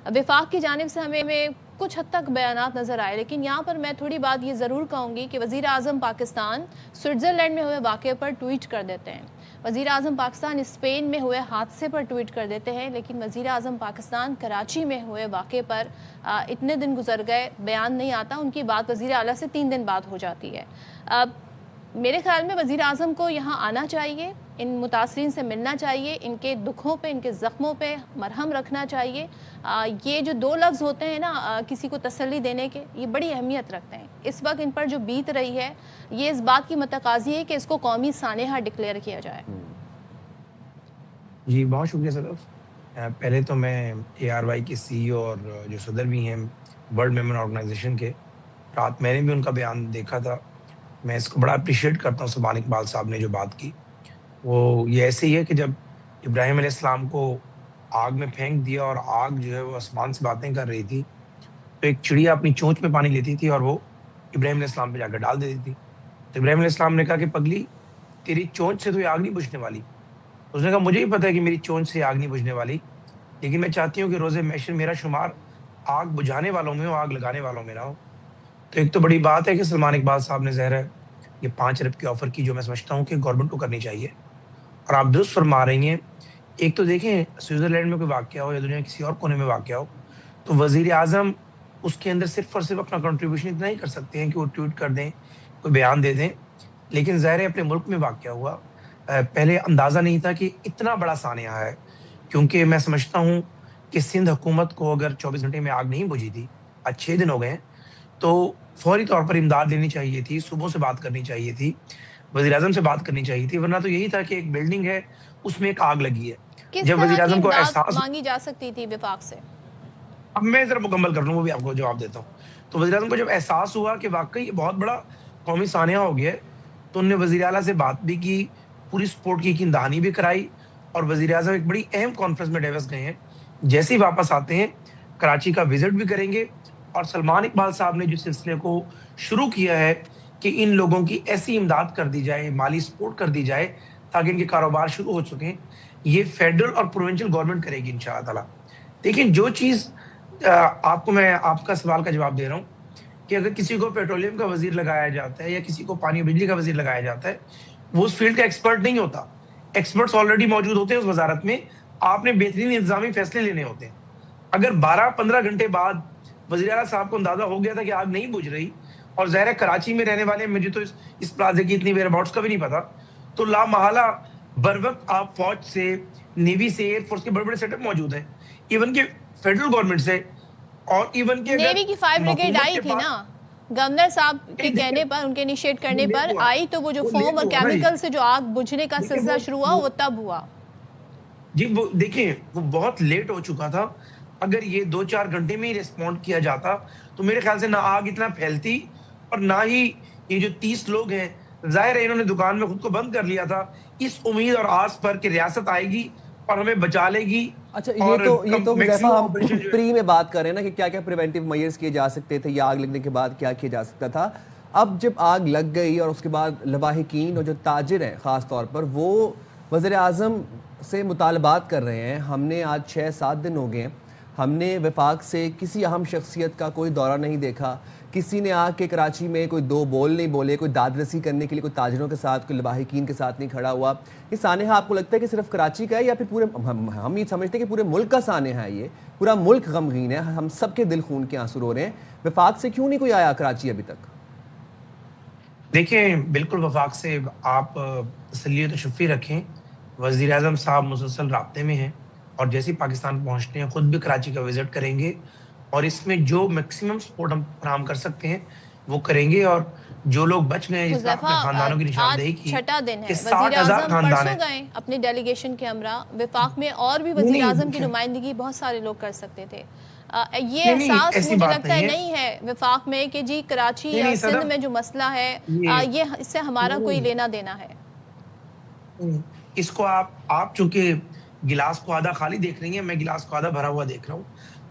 وفاق کی جانب سے ہمیں کچھ حد تک بیانات نظر آئے، لیکن یہاں پر میں تھوڑی بات یہ ضرور کہوں گی کہ وزیر اعظم پاکستان سوئٹزرلینڈ میں ہوئے واقعے پر ٹویٹ کر دیتے ہیں، وزیر اعظم پاکستان اسپین میں ہوئے حادثے پر ٹویٹ کر دیتے ہیں، لیکن وزیر اعظم پاکستان کراچی میں ہوئے واقعے پر اتنے دن گزر گئے بیان نہیں آتا، ان کی بات وزیر اعلیٰ سے 3 دن بعد ہو جاتی ہے۔ میرے خیال میں وزیر اعظم کو یہاں آنا چاہیے، ان متاثرین سے ملنا چاہیے، ان کے دکھوں پہ، ان کے زخموں پہ مرہم رکھنا چاہیے۔ یہ جو 2 لفظ ہوتے ہیں نا کسی کو تسلی دینے کے، یہ بڑی اہمیت رکھتے ہیں۔ اس وقت ان پر جو بیت رہی ہے یہ اس بات کی متقاضی ہے کہ اس کو قومی سانحہ ڈکلیئر کیا جائے۔ جی بہت شکریہ صدف۔ پہلے تو میں ARY کے CEO اور جو صدر بھی ہیں ورلڈ میمن آرگنائزیشن کے، رات میں نے بھی ان کا بیان دیکھا تھا، میں اس کو بڑا اپریشیٹ کرتا ہوں سلمان اقبال صاحب نے جو بات کی۔ وہ یہ ایسے ہی ہے کہ جب ابراہیم علیہ السلام کو آگ میں پھینک دیا اور آگ جو ہے وہ آسمان سے باتیں کر رہی تھی، تو ایک چڑیا اپنی چونچ میں پانی لیتی تھی اور وہ ابراہیم علیہ السلام پہ جا کر ڈال دیتی تھی۔ تو ابراہیم علیہ السلام نے کہا کہ پگلی تیری چونچ سے تو یہ آگ نہیں بجھنے والی۔ اس نے کہا مجھے ہی پتا ہے کہ میری چونچ سے آگ نہیں بجھنے والی، لیکن میں چاہتی ہوں کہ روز محشر میرا شمار آگ بجھانے والوں میں ہو، آگ لگانے والوں میں نہ ہو۔ تو ایک تو بڑی بات ہے کہ سلمان اقبال صاحب نے ظاہر ہے یہ 5 ارب کی آفر کی، جو میں سمجھتا ہوں کہ گورنمنٹ کو کرنی چاہیے۔ اور آپ درست فرما رہی ہیں، ایک تو دیکھیں سوئٹزرلینڈ میں کوئی واقعہ ہو یا دنیا کسی اور کونے میں واقعہ ہو، تو وزیر اعظم اس کے اندر صرف اور صرف اپنا کنٹریبیوشن اتنا ہی کر سکتے ہیں کہ وہ ٹویٹ کر دیں، کوئی بیان دے دیں، لیکن ظاہر ہے اپنے ملک میں واقعہ ہوا، پہلے اندازہ نہیں تھا کہ اتنا بڑا سانحہ ہے، کیونکہ میں سمجھتا ہوں کہ سندھ حکومت کو اگر 24 گھنٹے میں آگ نہیں بجھی تھی، آج 6 دن ہو گئے ہیں، تو فوری طور پر امداد لینی چاہیے تھی، صوبوں سے بات کرنی چاہیے تھی، وزیر اعظم سے بات کرنی چاہیے تھی، ورنہ تو یہی تھا کہ ایک بلڈنگ ہے اس میں ایک آگ لگی ہے۔ کس جب وزیر طرح کی اعظم کو امداد احساس، مانگی جا سکتی تھی وفاق سے؟ اب میں ذرا مکمل کر لوں، وہ بھی آپ کو جواب دیتا ہوں۔ تو وزیر اعظم کو جب احساس ہوا کہ واقعی یہ بہت بڑا قومی سانحہ ہو گیا ہے، تو انہوں نے وزیر اعلیٰ سے بات بھی کی، پوری سپورٹ کی یقین دہانی بھی کرائی، اور وزیر اعظم ایک بڑی اہم کانفرنس میں ڈیوس گئے ہیں۔ جیسے ہی واپس آتے ہیں کراچی کا وزٹ بھی کریں گے، اور سلمان اقبال صاحب نے جس سلسلے کو شروع کیا ہے کہ ان لوگوں کی ایسی امداد کر دی جائے، مالی سپورٹ کر دی جائے تاکہ ان کے کاروبار شروع ہو سکیں، یہ فیڈرل اور پروونشل گورنمنٹ کرے گی انشاءاللہ تعالیٰ۔ لیکن جو چیز آپ کو میں آپ کا سوال کا جواب دے رہا ہوں کہ اگر کسی کو پیٹرولیم کا وزیر لگایا جاتا ہے یا کسی کو پانی و بجلی کا وزیر لگایا جاتا ہے، وہ اس فیلڈ کا ایکسپرٹ نہیں ہوتا، ایکسپرٹس آلریڈی موجود ہوتے ہیں اس وزارت میں، آپ نے بہترین انتظامی فیصلے لینے ہوتے ہیں۔ اگر 12-15 گھنٹے بعد وزیر اعلیٰ صاحب کو اندازہ ہو گیا تھا کہ آگ نہیں بجھ رہی، اور ظاہر ہے کراچی میں رہنے والے، مجھے تو اس پلازے کی اتنی ویئر اباؤٹس کا بھی نہیں پتا، تو لا محالہ بروقت آپ فوج سے، نیوی سے، ایئر فورس کے بڑے بڑے سیٹ اپ موجود ہیں، ایون کہ فیڈرل گورنمنٹ سے، اور ایون کہ نیوی کی فائر بریگیڈ آئی تھی نا گورنر صاحب کے کہنے پر، ان کے انیشیٹ کرنے پر آئی، تو وہ جو فوم اور کیمیکل سے جو آگ بجھنے کا سلسلہ شروع ہوا وہ تب ہوا۔ جی وہ دیکھیں وہ بہت لیٹ ہو چکا تھا، اگر یہ 2-4 گھنٹے میں ہی ریسپونڈ کیا جاتا تو میرے خیال سے نہ آگ اتنا پھیلتی، اور نہ ہی یہ جو 30 لوگ ہیں، ظاہر ہے انہوں نے دکان میں خود کو بند کر لیا تھا اس امید اور آس پر کہ ریاست آئے گی اور ہمیں بچا لے گی۔ اچھا یہ تو حذیفہ ہم پری میں بات کر رہے ہیں نا کہ کیا کیا پریونٹیو میئرز کیے جا سکتے تھے، یا آگ لگنے کے بعد کیا کیا جا سکتا تھا۔ اب جب آگ لگ گئی اور اس کے بعد لواحقین اور جو تاجر ہیں خاص طور پر، وہ وزیر اعظم سے مطالبات کر رہے ہیں۔ ہم نے آج 6-7 دن ہو گئے ہیں، ہم نے وفاق سے کسی اہم شخصیت کا کوئی دورہ نہیں دیکھا، کسی نے آ کے کراچی میں کوئی 2 بول نہیں بولے، کوئی داد رسی کرنے کے لیے کوئی تاجروں کے ساتھ، کوئی لواحقین کے ساتھ نہیں کھڑا ہوا۔ یہ سانحہ آپ کو لگتا ہے کہ صرف کراچی کا ہے، یا پھر پورے ہم یہ سمجھتے ہیں کہ پورے ملک کا سانحہ ہے؟ یہ پورا ملک غمگین ہے، ہم سب کے دل خون کے آنسو رو رہے ہیں۔ وفاق سے کیوں نہیں کوئی آیا کراچی ابھی تک؟ دیکھیں بالکل وفاق سے آپ تسلی و تشفی رکھیں، وزیر اعظم صاحب مسلسل رابطے میں ہیں، اور جیسے پاکستان پہنچتے ہیں خود بھی کراچی کا وزٹ کریں گے، اور اس میں جو میکسیمم سپورٹ ہم فراہم کر سکتے ہیں وہ کریں گے۔ اور جو لوگ بچ گئے ہیں، جس طرح اپنے خاندانوں کی نشاندہی کی، 6واں دن ہے، کہ وزیر 60,000 اعظم خاندان پرسوں ہیں۔ گئے اپنی ڈیلیگیشن کے ہمراہ، وفاق میں اور بھی وزیر اعظم کی نمائندگی بہت سارے لوگ کر سکتے تھے۔ یہ احساس مجھے لگتا ہے نہیں ہے وفاق میں کہ جی کراچی یا سندھ میں جو مسئلہ ہے یہ اس سے ہمارا کوئی لینا دینا ہے۔ اس کو آپ چونکہ گلاس کو آدھا خالی دیکھ رہی ہیں، میں گلاس کو آدھا بھرا ہوا دیکھ رہا ہوں۔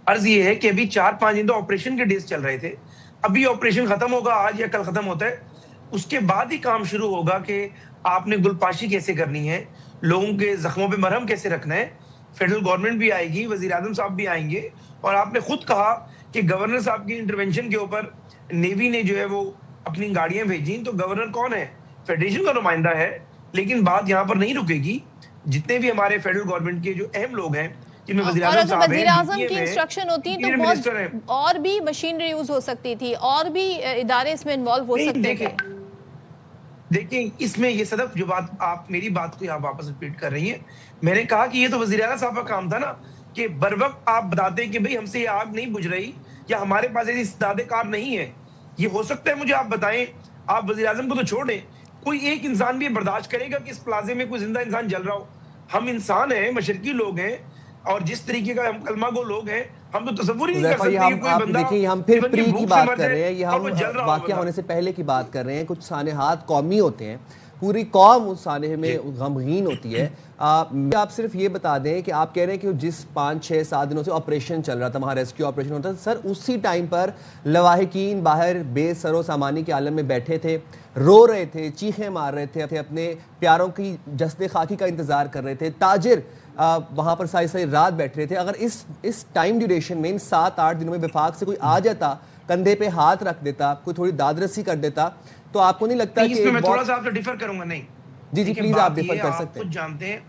عرض یہ ہے کہ ابھی 4-5 دن تو آپریشن کے ڈیز چل رہے تھے، ابھی آپریشن ختم ہوگا، آج یا کل ختم ہوتا ہے، اس کے بعد ہی کام شروع ہوگا کہ آپ نے گلپاشی کیسے کرنی ہے، لوگوں کے زخموں پہ مرہم کیسے رکھنا ہے۔ فیڈرل گورنمنٹ بھی آئے گی، وزیر اعظم صاحب بھی آئیں گے، اور آپ نے خود کہا کہ گورنر صاحب کی انٹرونشن کے اوپر نیوی نے جو ہے وہ اپنی گاڑیاں بھیجی. تو گورنر کون ہے؟ فیڈریشن کا نمائندہ ہے. لیکن بات یہاں پر نہیں رکے گی. جتنے بھی ہمارے فیڈرل گورنمنٹ کے جو اہم لوگ ہیں جن میں وزیر اور اعظم اگر صاحب وزیر ہیں, اعظم کی انسٹرکشن ہوتی تو بہت اور بھی مشینری یوز ہو سکتی تھی, اور بھی ادارے اس میں انوالو ہو سکتے تھے. دیکھیں اس میں یہ صدف جو بات آپ میری بات کو یہاں واپس ریپیٹ کر رہی ہیں, میں نے کہا کہ یہ تو وزیر اعلیٰ صاحب کا کام تھا نا کہ بر وقت آپ بتاتے کہ بھئی ہم سے یہ آگ نہیں بجھ رہی یا ہمارے پاس ایسی استعداد کار نہیں ہے. یہ ہو سکتا ہے مجھے آپ بتائیں, آپ وزیر اعظم کو تو چھوڑ دیں, کوئی ایک انسان بھی برداشت کرے گا کہ اس پلازے میں کوئی زندہ انسان جل رہا ہو؟ ہم انسان ہیں, مشرقی لوگ ہیں, اور جس طریقے کا ہم کلمہ گو لوگ ہیں, ہم تو تصور ہی نہیں کر سکتے کہ کوئی بندہ دیکھیں ہم پھر پری کی بات کر رہے ہیں, یہ ہم واقعہ ہونے سے پہلے کی بات کر رہے ہیں. کچھ سانحات قومی ہوتے ہیں, پوری قوم اس سانحے میں غمگین ہوتی ہے. آپ صرف یہ بتا دیں کہ آپ کہہ رہے ہیں کہ جس 5-6-7 دنوں سے آپریشن چل رہا تھا, وہاں ریسکیو آپریشن ہوتا تھا, سر اسی ٹائم پر لواحقین باہر بے سر و سامانی کے عالم میں بیٹھے تھے, رو رہے تھے, چیخیں مار رہے تھے, اپنے پیاروں کی جسد خاکی کا انتظار کر رہے تھے, تاجر وہاں پر ساری رات بیٹھ رہے تھے. اگر اس ٹائم ڈیوریشن میں ان 7-8 دنوں میں وفاق سے کوئی آ جاتا, کندھے پہ ہاتھ رکھ دیتا, کوئی تھوڑی دادرسی کر دیتا, تو آپ کو نہیں لگتا کہ میں تھوڑا سا آپ سے ڈیفر کروں گا؟ نہیں جی پلیز آپ ڈیفر کر سکتے ہیں. آپ خود جانتے ہیں,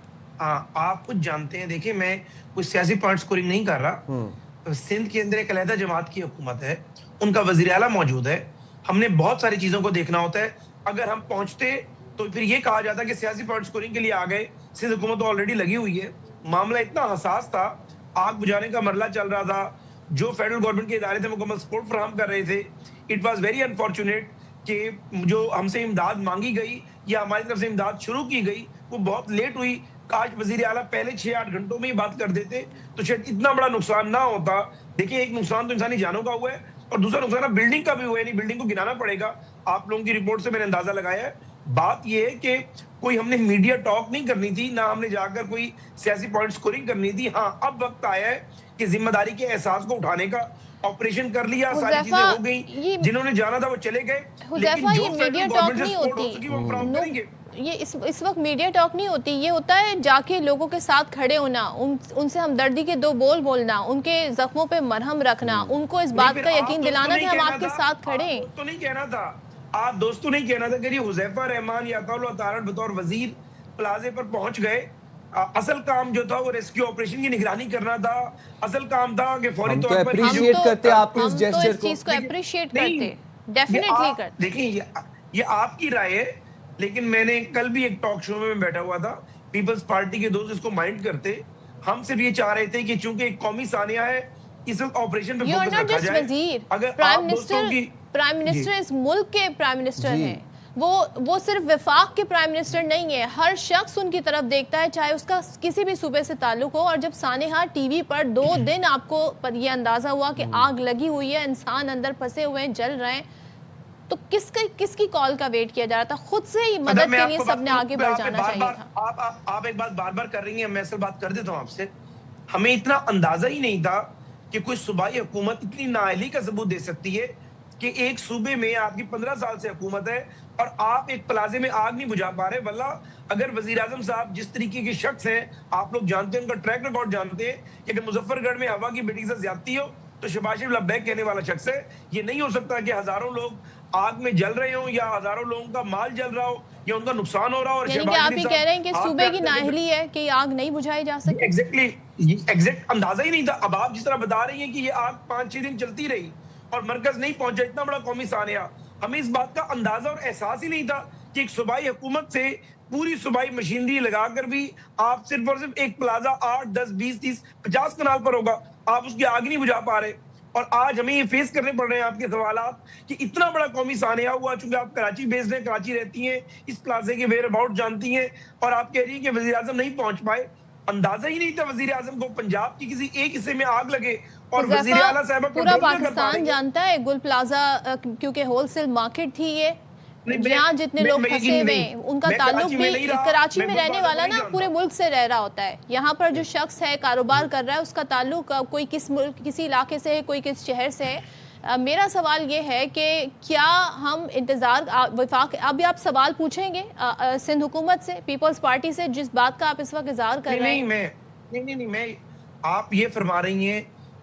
آپ خود جانتے ہیں, دیکھیں میں کوئی سیاسی پوائنٹ سکورنگ نہیں کر رہا. سندھ کے اندر ایک علیحدہ جماعت کی حکومت ہے, ان کا وزیر اعلیٰ موجود ہے, ہم نے بہت ساری چیزوں کو دیکھنا ہوتا ہے. اگر ہم پہنچتے تو پھر یہ کہا جاتا کہ سیاسی پوائنٹ سکورنگ کے لیے آ گئے, سندھ حکومت تو آلریڈی لگی ہوئی ہے. معاملہ اتنا حساس تھا, آگ بجھانے کا مرحلہ چل رہا تھا, جو فیڈرل گورنمنٹ کے ادارے تھے مکمل سپورٹ فراہم کر رہے تھے. اٹ واز ویری انفارچونیٹ کہ جو ہم سے امداد مانگی گئی یا ہماری طرف سے امداد شروع کی گئی وہ بہت لیٹ ہوئی. کاش وزیر اعلیٰ پہلے 6-8 گھنٹوں میں ہی بات کر دیتے تو شاید اتنا بڑا نقصان نہ ہوتا. دیکھیں ایک نقصان تو انسانی جانوں کا ہوا ہے, اور دوسرا نقصان بلڈنگ کا بھی ہوا ہے. نہیں, بلڈنگ کو گرانا پڑے گا. آپ لوگوں کی رپورٹ سے میں نے اندازہ لگایا ہے. بات یہ ہے کہ کوئی ہم نے میڈیا ٹاک نہیں کرنی تھی, نہ ہم نے جا کر کوئی سیاسی پوائنٹ سکورنگ کرنی تھی. ہاں اب وقت آیا ہے کہ ذمہ داری کے احساس کو اٹھانے کا. آپریشن کر لیا, ساری چیزیں ہو گئی, جنہوں نے جانا تھا وہ چلے گئے, لیکن جو فیڈرل گورنمنٹ سے سپورٹ ہو سکی وہ ہم فراہم کریں گے. یہ اس وقت میڈیا ٹاک نہیں ہوتی, یہ ہوتا ہے جا کے لوگوں کے ساتھ کھڑے ہونا, ان سے ہمدردی کے 2 بول بولنا, ان کے زخموں پہ مرہم رکھنا, ان کو اس بات کا یقین دلانا کہ ہم آپ کے ساتھ کھڑے ہیں. تو نہیں کہنا تھا, آپ دوستوں نہیں کہنا تھا کہ حذیفہ رحمان یا قول و طارت بطور وزیر پلازے پر پہنچ گئے. اصل کام جو تھا وہ ریسکیو آپریشن کی نگرانی کرنا تھا. اصل کام تھا کہ فوری طور پر اپریشیٹ کرتے آپ اس جیسچر کو, اس چیز کو اپریشیٹ کرتے, ڈیفینیٹلی کرتے. دیکھیں یہ آپ کی رائے ہے, لیکن میں نے کل بھی ایک ٹاک شو میں بیٹھا ہوا تھا, پیپلز پارٹی کے دوست اس کو مائنڈ کرتے. ہم صرف یہ چاہ رہے تھے کہ چونکہ ایک قومی سانحہ ہے اس وقت آپریشن پہ فوکس رکھا جائے. اگر پرائم منسٹر اس ملک کے پرائم منسٹر ہیں, وہ صرف وفاق کے پرائم منسٹر نہیں ہے. ہر شخص ان کی طرف دیکھتا ہے, چاہے اس کا کسی بھی صوبے سے تعلق ہو. اور جب سانحہ ٹی وی پر 2 دن آپ کو یہ اندازہ ہوا کہ آگ لگی ہوئی ہے, انسان اندر پھنسے ہوئے ہیں, جل رہے ہیں, تو کس کی کال کا ویٹ کیا جا رہا تھا؟ خود سے ہی مدد کے لیے سب نے آگے بڑھ جانا چاہیے تھا. آپ ایک بات بار بار کر رہی ہیں, میں اصل بات کر دیتا ہوں آپ سے. ہمیں اتنا اندازہ ہی نہیں تھا کہ کوئی صوبائی حکومت اتنی نااہلی کا ثبوت دے سکتی ہے کہ ایک صوبے میں آپ کی 15 سال سے حکومت ہے اور آپ ایک پلازے میں آگ نہیں بجھا پا رہے. واللہ اگر وزیر اعظم صاحب جس طریقے کے شخص ہیں, آپ لوگ جانتے ہیں, ان کا ٹریک ریکارڈ جانتے ہیں کہ اگر مظفر گڑھ میں ہوا کی بیٹی سے زیادتی ہو تو شہباز شریف لبیک کہنے والا شخص ہے. یہ نہیں ہو سکتا کہ ہزاروں لوگ آگ میں جل رہے ہوں یا ہزاروں لوگوں کا مال جل رہا ہو یا ان کا نقصان ہو رہا ہو. اور یعنی کہ آپ ہی کہہ رہے ہیں کہ صوبے کی نااہلی ہے کہ یہ آگ نہیں بجھائی جا سکتی. ایگزیکٹ اندازہ ہی نہیں تھا. اب آپ جس طرح بتا رہی ہیں کہ یہ آگ 5-6 دن چلتی رہی اور مرکز نہیں پہنچا, اتنا بڑا قومی سانحہ, ہمیں اس بات کا اندازہ اور احساس ہی نہیں تھا کہ ایک صوبائی حکومت سے پوری صوبائی مشینری لگا کر بھی آپ صرف اور صرف ایک پلازا 8, 10, 20, 30, 50 کنال پر ہوگا, آپ اس کی آگ نہیں بجھا پا رہے. اور آج ہمیں یہ فیس کرنے پڑ رہے ہیں آپ کے سوالات کہ اتنا بڑا قومی سانحہ ہوا. چونکہ آپ کراچی بیسڈ ہیں, کراچی رہتی ہیں, اس پلازے کے ویئر اباؤٹ جانتی ہیں, اور آپ کہہ رہی ہیں کہ وزیر اعظم نہیں پہنچ پائے. اندازہ ہی نہیں تھا وزیر اعظم کو پنجاب کی کسی ایک حصے میں آگ لگے اور وزیر اعلیٰ صاحبہ پورا پاکستان جانتا ہے گل پلازا کیونکہ ہول سیل مارکیٹ تھی یہ, یہاں جتنے لوگ پھنسے ہوئے ہیں ان کا تعلق بھی کراچی میں رہنے والا نا پورے ملک سے رہ رہا ہوتا ہے. یہاں پر جو شخص ہے کاروبار کر رہا ہے اس کا تعلق کوئی کسی علاقے سے ہے, کوئی کس شہر سے ہے. میرا سوال یہ ہے کہ کیا ہم انتظار وفاق, ابھی آپ سوال پوچھیں گے سندھ حکومت سے, پیپلز پارٹی سے, جس بات کا آپ اس وقت اظہار کر رہے ہیں؟ نہیں, آپ یہ فرما رہی ہیں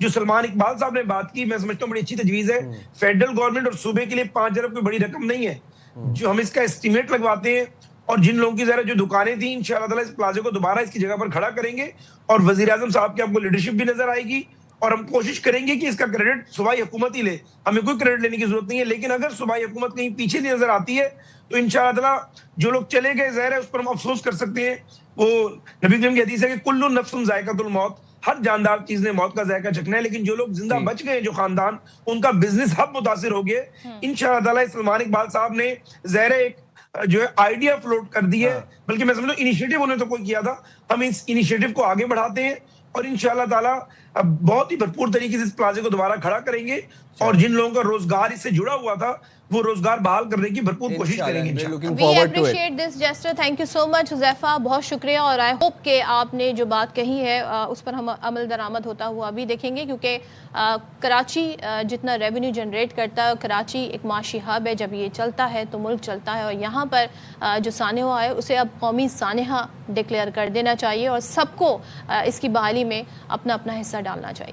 جو سلمان اقبال صاحب نے بات کی، میں سمجھتا ہوں بڑی اچھی تجویز ہے. فیڈرل گورنمنٹ اور صوبے کے لیے 5 ارب کوئی بڑی رقم نہیں ہے. جو ہم اس کا اسٹیمیٹ لگواتے ہیں اور جن لوگوں کی ذرا جو دکانیں تھیں انشاءاللہ تعالیٰ اس پلازے کو دوبارہ اس کی جگہ پر کھڑا کریں گے اور وزیر اعظم صاحب کی آپ کو لیڈرشپ بھی نظر آئے گی اور ہم کوشش کریں گے کہ اس کا کریڈٹ صوبائی حکومت ہی لے. ہمیں کوئی کریڈٹ لینے کی ضرورت نہیں ہے, لیکن اگر صوبائی حکومت کہیں پیچھے نہیں نظر آتی ہے تو انشاءاللہ تعالیٰ جو لوگ چلے گئے ظاہر ہے اس پر ہم افسوس کر سکتے ہیں. وہ نبی کریم کی حدیث ہے کہ کل نفس ذائقۃ الموت, ہر جاندار چیز نے موت کا ذائقہ چکھنا ہے, لیکن جو لوگ زندہ بچ گئے جو خاندان ان کا بزنس ہب متاثر ہو گئے. انشاءاللہ تعالیٰ سلمان اقبال صاحب نے ظاہر ایک جو ہے آئیڈیا فلوٹ کر دی ہے, بلکہ میں سمجھتا ہوں انیشیٹو انہوں نے تو کوئی کیا تھا, ہم اس انیشیٹو کو آگے بڑھاتے ہیں اور انشاءاللہ تعالیٰ بہت ہی بھرپور طریقے سے اس پلازے کو دوبارہ کھڑا کریں گے اور جن لوگوں کا روزگار اس سے جڑا ہوا تھا وہ روزگار بحال کرنے کی بھرپور کوشش کریں گے انشاءاللہ. We appreciate this gesture. Thank you so much Huzaifa, بہت شکریہ, اور I hope کہ آپ نے جو بات کہی ہے اس پر ہم عمل درآمد ہوتا ہوا بھی دیکھیں گے, کیونکہ کراچی جتنا ریونیو جنریٹ کرتا ہے, کراچی ایک معاشی ہب ہے, جب یہ چلتا ہے تو ملک چلتا ہے, اور یہاں پر جو سانحہ ہے اسے اب قومی سانحہ ڈکلیئر کر دینا چاہیے اور سب کو اس کی بحالی میں اپنا اپنا حصہ ڈالنا چاہیے.